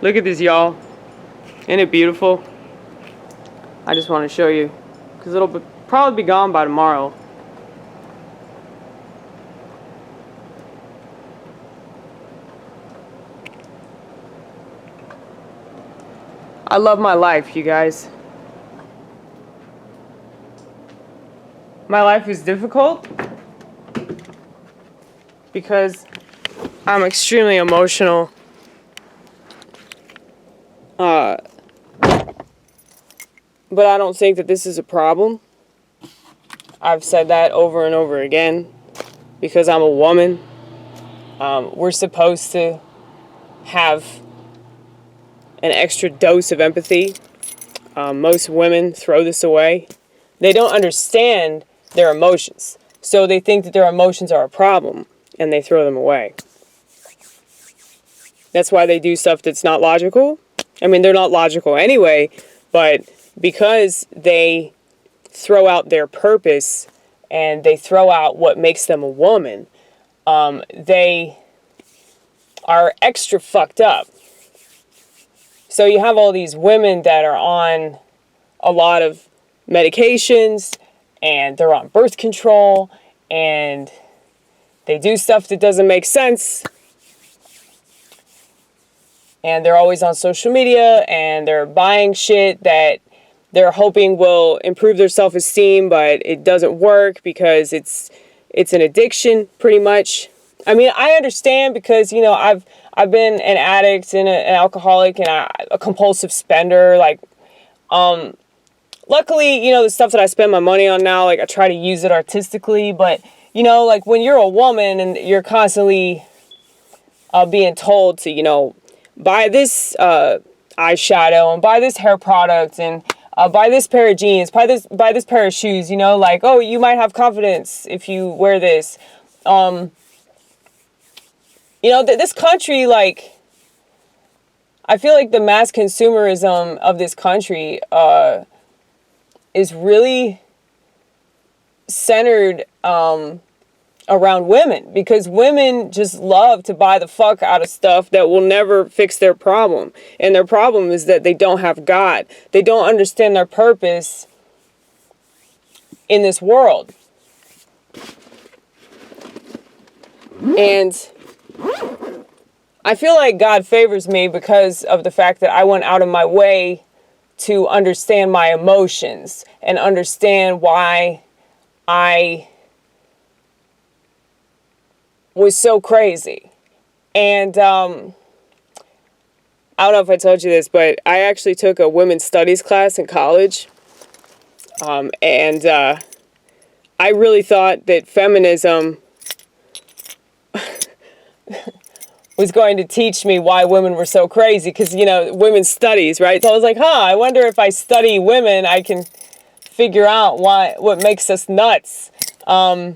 Look at this, y'all. Isn't it beautiful? I just want to show you, because it'll probably be gone by tomorrow. I love my life, you guys. My life is difficult because I'm extremely emotional. But I don't think that this is a problem. I've said that over and over again because I'm a woman. We're supposed to have an extra dose of empathy. Most women throw this away. They don't understand their emotions. So they think that their emotions are a problem and they throw them away. That's why they do stuff that's not logical. I mean, they're not logical anyway, but because they throw out their purpose and they throw out what makes them a woman, they are extra fucked up. So you have all these women that are on a lot of medications and they're on birth control and they do stuff that doesn't make sense. And they're always on social media and they're buying shit that they're hoping will improve their self-esteem, but it doesn't work because it's an addiction, pretty much. I mean, I understand because, you know, I've been an addict and an alcoholic and a compulsive spender. Like, luckily, you know, the stuff that I spend my money on now, like, I try to use it artistically. But, you know, like, when you're a woman and you're constantly being told to, you know, buy this eyeshadow and buy this hair product and buy this pair of jeans, buy this pair of shoes, you know, like, oh, you might have confidence if you wear this. You know, this country, like, I feel like the mass consumerism of this country is really centered around women, because women just love to buy the fuck out of stuff that will never fix their problem. And their problem is that they don't have God. They don't understand their purpose in this world. And I feel like God favors me because of the fact that I went out of my way to understand my emotions and understand why I was so crazy. And I don't know if I told you this, but I actually took a women's studies class in college. And I really thought that feminism was going to teach me why women were so crazy, because, you know, women's studies, right? So I was like, I wonder if I study women, I can figure out what makes us nuts. I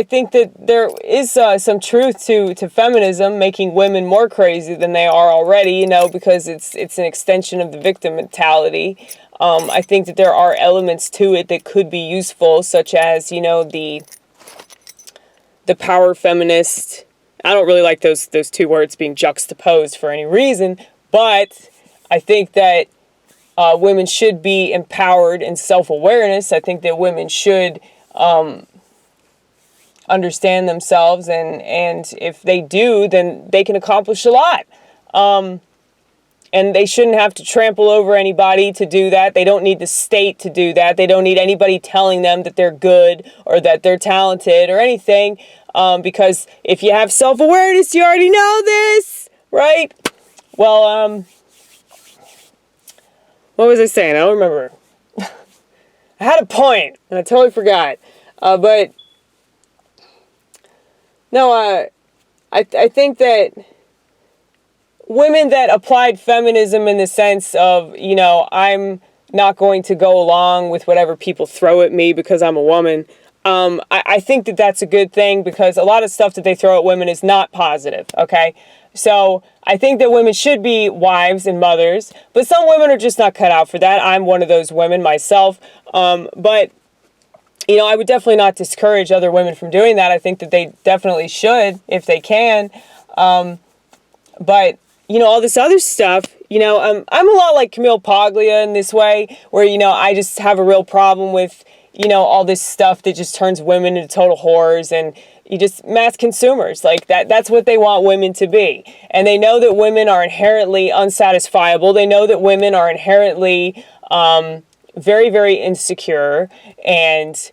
think that there is some truth to feminism making women more crazy than they are already, you know, because it's an extension of the victim mentality. I think that there are elements to it that could be useful, such as, you know, the power feminist. I don't really like those two words being juxtaposed for any reason, but I think that women should be empowered in self-awareness. I think that women should understand themselves, and if they do, then they can accomplish a lot. And they shouldn't have to trample over anybody to do that. They don't need the state to do that. They don't need anybody telling them that they're good or that they're talented or anything. Because if you have self-awareness, you already know this, right? Well, what was I saying? I don't remember. I had a point, and I totally forgot. But no, I think that women that applied feminism in the sense of, you know, I'm not going to go along with whatever people throw at me because I'm a woman. I think that that's a good thing, because a lot of stuff that they throw at women is not positive, okay? So I think that women should be wives and mothers, but some women are just not cut out for that. I'm one of those women myself. But, I would definitely not discourage other women from doing that. I think that they definitely should if they can. But, all this other stuff, I'm a lot like Camille Paglia in this way, where, I just have a real problem with, all this stuff that just turns women into total whores, and you just mass consumers. Like that's what they want women to be. And they know that women are inherently unsatisfiable. They know that women are inherently very, very insecure and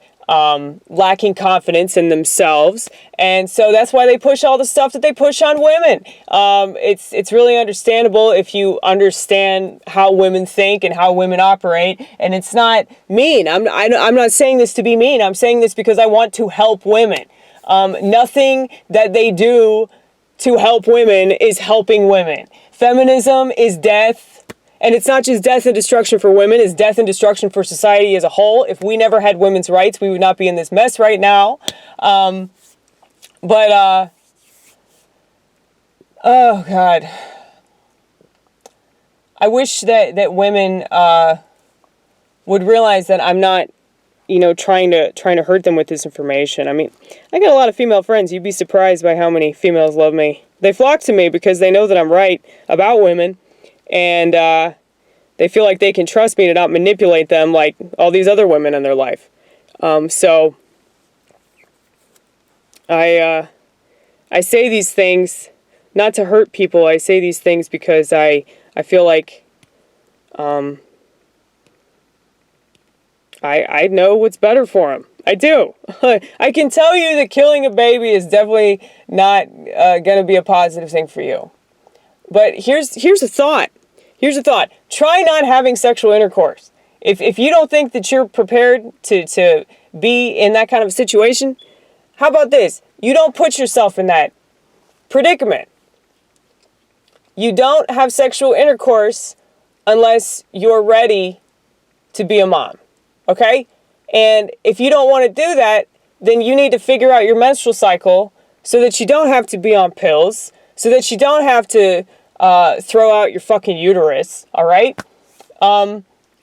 lacking confidence in themselves. And so that's why they push all the stuff that they push on women. It's really understandable if you understand how women think and how women operate. And it's not mean. I'm not saying this to be mean. I'm saying this because I want to help women. Nothing that they do to help women is helping women. Feminism is death. And it's not just death and destruction for women, it's death and destruction for society as a whole. If we never had women's rights, we would not be in this mess right now. Oh God. I wish that women would realize that I'm not, trying to hurt them with this information. I mean, I got a lot of female friends. You'd be surprised by how many females love me. They flock to me because they know that I'm right about women. And they feel like they can trust me to not manipulate them like all these other women in their life. So I say these things not to hurt people. I say these things because I feel like I know what's better for them. I do. I can tell you that killing a baby is definitely not going to be a positive thing for you. But here's a thought. Here's a thought. Try not having sexual intercourse. If you don't think that you're prepared to be in that kind of a situation, how about this? You don't put yourself in that predicament. You don't have sexual intercourse unless you're ready to be a mom. Okay? And if you don't want to do that, then you need to figure out your menstrual cycle so that you don't have to be on pills, so that you don't have to throw out your fucking uterus, all right?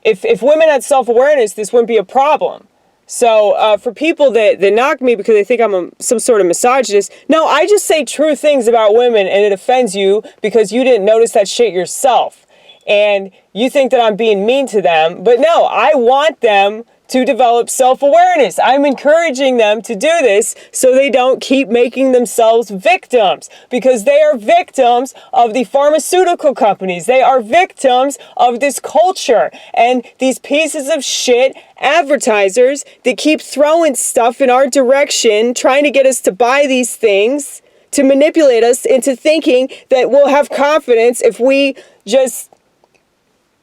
If women had self-awareness, this wouldn't be a problem. So for people that knock me because they think I'm some sort of misogynist, no, I just say true things about women and it offends you because you didn't notice that shit yourself. And you think that I'm being mean to them, but no, I want them to develop self-awareness. I'm encouraging them to do this so they don't keep making themselves victims, because they are victims of the pharmaceutical companies. They are victims of this culture and these pieces of shit advertisers that keep throwing stuff in our direction, trying to get us to buy these things, to manipulate us into thinking that we'll have confidence if we just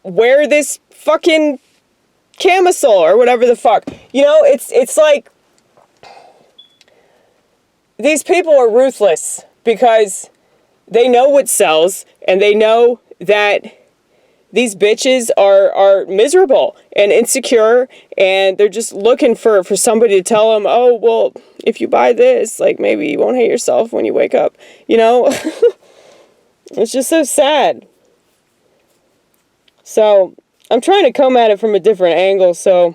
wear this fucking camisole or whatever the fuck. It's like these people are ruthless because they know what sells and they know that these bitches are miserable and insecure and they're just looking for somebody to tell them, oh, well, if you buy this, like, maybe you won't hate yourself when you wake up. It's just so sad. So I'm trying to come at it from a different angle so,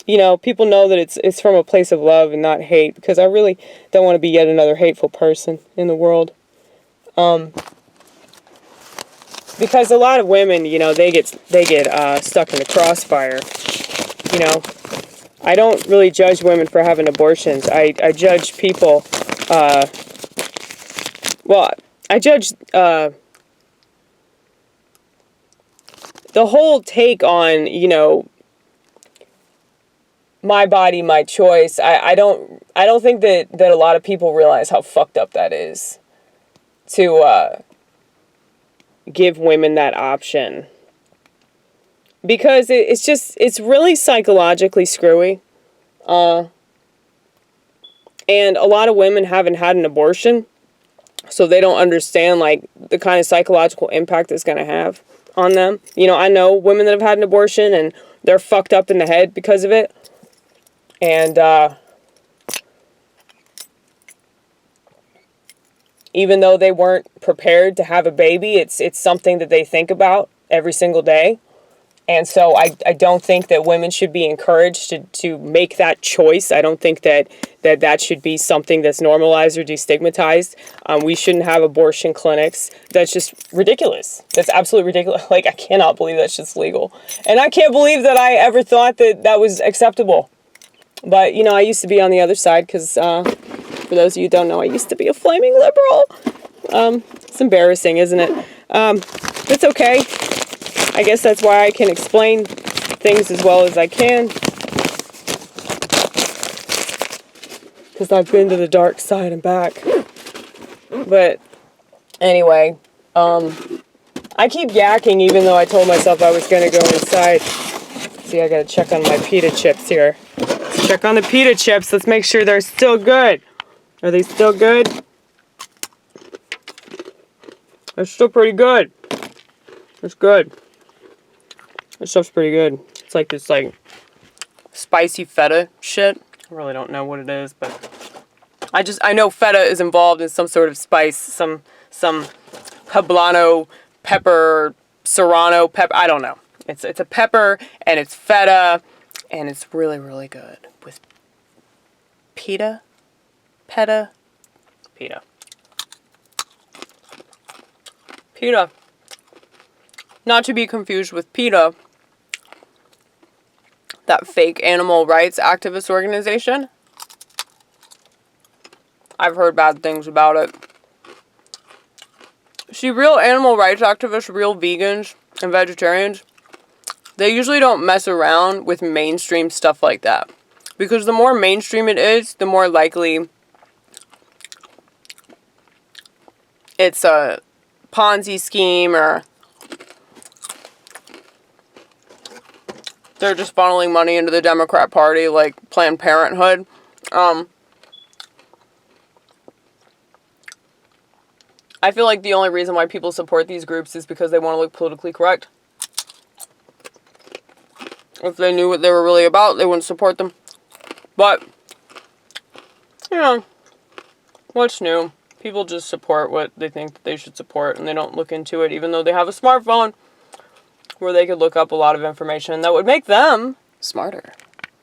people know that it's from a place of love and not hate, because I really don't want to be yet another hateful person in the world. Because a lot of women, they get stuck in the crossfire. I don't really judge women for having abortions. I judge people, I judge the whole take on, my body, my choice. I don't think that a lot of people realize how fucked up that is to give women that option. Because it's really psychologically screwy. And a lot of women haven't had an abortion, so they don't understand, like, the kind of psychological impact it's going to have on them. I know women that have had an abortion and they're fucked up in the head because of it. And even though they weren't prepared to have a baby, it's something that they think about every single day. And so I don't think that women should be encouraged to make that choice. I don't think that should be something that's normalized or destigmatized. We shouldn't have abortion clinics. That's just ridiculous. That's absolutely ridiculous. Like, I cannot believe that's just legal. And I can't believe that I ever thought that was acceptable. But, you know, I used to be on the other side because, for those of you who don't know, I used to be a flaming liberal. It's embarrassing, isn't it? It's okay. I guess that's why I can explain things as well as I can. Because I've been to the dark side and back. But anyway, I keep yakking even though I told myself I was going to go inside. See, I got to check on my pita chips here. Let's check on the pita chips. Let's make sure they're still good. Are they still good? They're still pretty good. It's good. This stuff's pretty good. It's like this, like, spicy feta shit. I really don't know what it is, but I know feta is involved in some sort of spice, some poblano pepper, serrano pepper. I don't know. It's a pepper and it's feta, and it's really, really good with pita. Not to be confused with PETA, that fake animal rights activist organization. I've heard bad things about it. See, real animal rights activists, real vegans and vegetarians, they usually don't mess around with mainstream stuff like that. Because the more mainstream it is, the more likely it's a Ponzi scheme, or they're just funneling money into the Democrat Party like Planned Parenthood. I feel like the only reason why people support these groups is because they want to look politically correct. If they knew what they were really about, they wouldn't support them. But, you know, what's new? People just support what they think that they should support, and they don't look into it, even though they have a smartphone where they could look up a lot of information that would make them smarter.